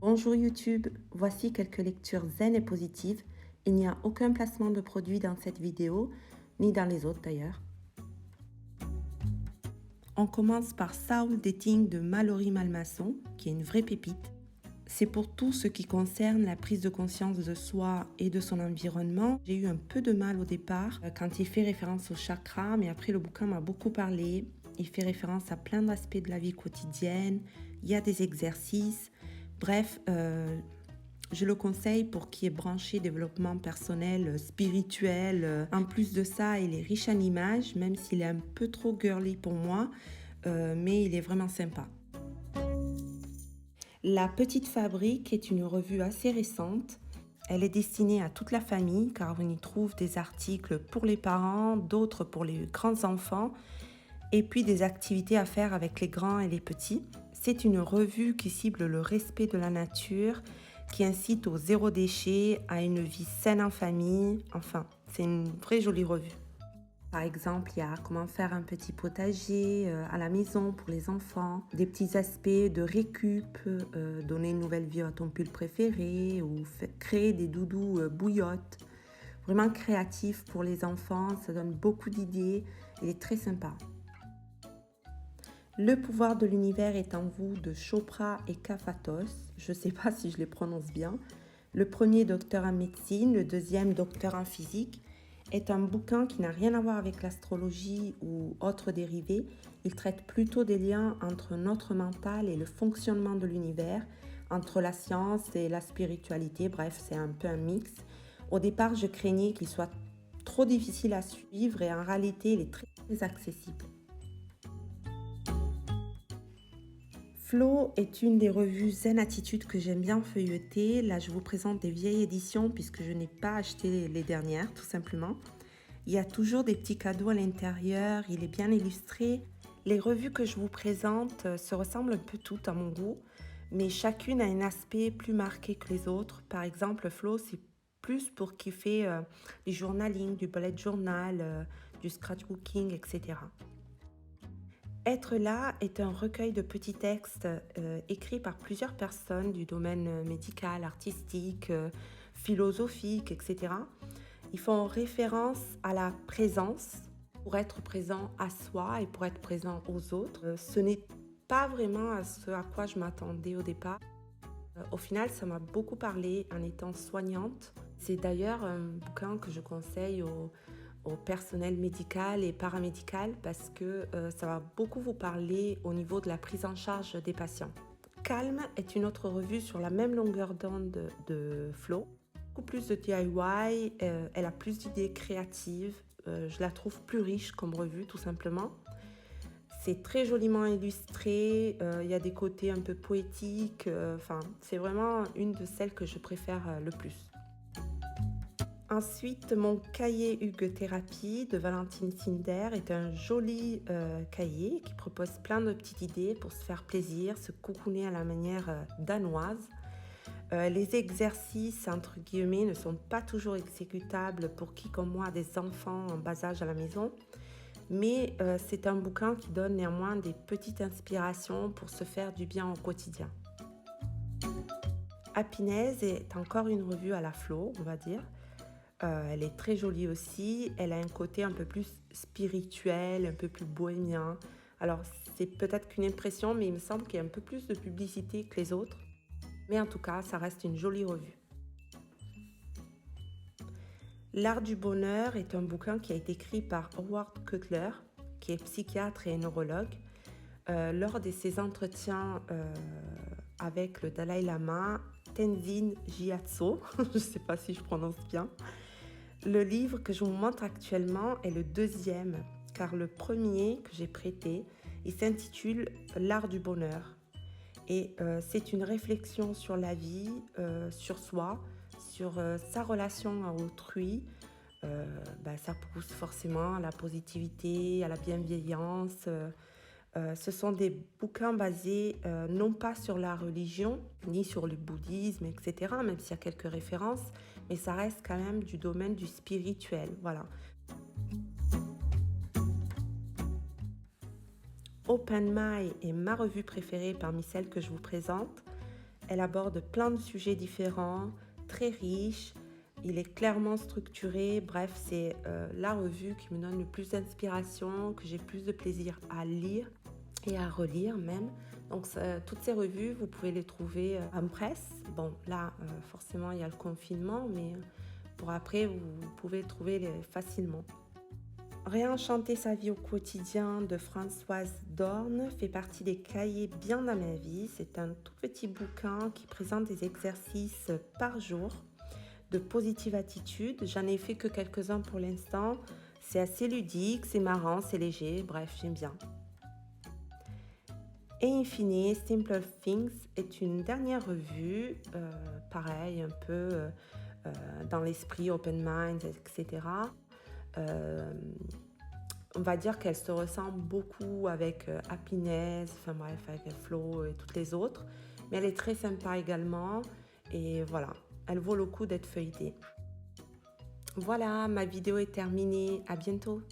Bonjour YouTube, voici quelques lectures zen et positives. Il n'y a aucun placement de produit dans cette vidéo, ni dans les autres d'ailleurs. On commence par Soul Dating de Mallory Malmasson, qui est une vraie pépite. C'est pour tout ce qui concerne la prise de conscience de soi et de son environnement. J'ai eu un peu de mal au départ quand il fait référence au chakra, mais après le bouquin m'a beaucoup parlé. Il fait référence à plein d'aspects de la vie quotidienne, il y a des exercices. Bref, je le conseille pour qui est branché développement personnel, spirituel. En plus de ça, il est riche en images, même s'il est un peu trop girly pour moi, mais il est vraiment sympa. La Petite Fabrique est une revue assez récente. Elle est destinée à toute la famille car on y trouve des articles pour les parents, d'autres pour les grands enfants et puis des activités à faire avec les grands et les petits. C'est une revue qui cible le respect de la nature, qui incite au zéro déchet, à une vie saine en famille. Enfin, c'est une vraie jolie revue. Par exemple, il y a comment faire un petit potager à la maison pour les enfants, des petits aspects de récup, donner une nouvelle vie à ton pull préféré ou créer des doudous bouillottes. Vraiment créatif pour les enfants, ça donne beaucoup d'idées, il est très sympa. Le pouvoir de l'univers est en vous de Chopra et Kafatos, je ne sais pas si je les prononce bien. Le premier docteur en médecine, le deuxième docteur en physique, est un bouquin qui n'a rien à voir avec l'astrologie ou autres dérivés. Il traite plutôt des liens entre notre mental et le fonctionnement de l'univers, entre la science et la spiritualité, bref, c'est un peu un mix. Au départ, je craignais qu'il soit trop difficile à suivre et en réalité, il est très, très accessible. Flow est une des revues Zen Attitude que j'aime bien feuilleter. Là, je vous présente des vieilles éditions puisque je n'ai pas acheté les dernières, tout simplement. Il y a toujours des petits cadeaux à l'intérieur, il est bien illustré. Les revues que je vous présente se ressemblent un peu toutes à mon goût, mais chacune a un aspect plus marqué que les autres. Par exemple, Flow, c'est plus pour qui fait du journaling, du bullet journal, du scratchbooking, etc. Être là est un recueil de petits textes écrits par plusieurs personnes du domaine médical, artistique, philosophique, etc. Ils font référence à la présence pour être présent à soi et pour être présent aux autres. Ce n'est pas vraiment à ce à quoi je m'attendais au départ. Au final, ça m'a beaucoup parlé en étant soignante. C'est d'ailleurs un bouquin que je conseille au personnel médical et paramédical parce que ça va beaucoup vous parler au niveau de la prise en charge des patients. Calme est une autre revue sur la même longueur d'onde de Flow. Beaucoup plus de DIY, elle a plus d'idées créatives, je la trouve plus riche comme revue tout simplement. C'est très joliment illustré, il y a des côtés un peu poétiques, c'est vraiment une de celles que je préfère le plus. Ensuite, mon cahier Hugues Thérapie de Valentine Sinder est un joli cahier qui propose plein de petites idées pour se faire plaisir, se cocooner à la manière danoise. Les exercices, entre guillemets, ne sont pas toujours exécutables pour qui, comme moi, a des enfants en bas âge à la maison. Mais c'est un bouquin qui donne néanmoins des petites inspirations pour se faire du bien au quotidien. Happiness est encore une revue à la Flow, on va dire. Elle est très jolie aussi. Elle a un côté un peu plus spirituel, un peu plus bohémien. Alors, c'est peut-être qu'une impression, mais il me semble qu'il y a un peu plus de publicité que les autres. Mais en tout cas, ça reste une jolie revue. L'art du bonheur est un bouquin qui a été écrit par Howard Cutler, qui est psychiatre et neurologue. Lors de ses entretiens avec le Dalai Lama, Tenzin Gyatso, je ne sais pas si je prononce bien, le livre que je vous montre actuellement est le deuxième, car le premier que j'ai prêté, il s'intitule L'art du bonheur. Et c'est une réflexion sur la vie, sur soi, sur sa relation à autrui. Ça pousse forcément à la positivité, à la bienveillance. Ce sont des bouquins basés non pas sur la religion, ni sur le bouddhisme, etc., même s'il y a quelques références, mais ça reste quand même du domaine du spirituel. Voilà. Open My est ma revue préférée parmi celles que je vous présente. Elle aborde plein de sujets différents, très riches. Il est clairement structuré. Bref, c'est la revue qui me donne le plus d'inspiration, que j'ai plus de plaisir à lire et à relire même. Donc toutes ces revues, vous pouvez les trouver en presse. Bon, là, forcément, il y a le confinement, mais pour après, vous pouvez trouver facilement. Réenchanter sa vie au quotidien de Françoise Dorn fait partie des cahiers bien dans ma vie. C'est un tout petit bouquin qui présente des exercices par jour de positive attitude. J'en ai fait que quelques-uns pour l'instant. C'est assez ludique, c'est marrant, c'est léger, bref, j'aime bien. Et in fine, Simpler Things est une dernière revue, pareil, un peu dans l'esprit open mind, etc. On va dire qu'elle se ressemble beaucoup avec Happiness, enfin bref, avec Flow et toutes les autres. Mais elle est très sympa également. Et voilà, elle vaut le coup d'être feuilletée. Voilà, ma vidéo est terminée. À bientôt.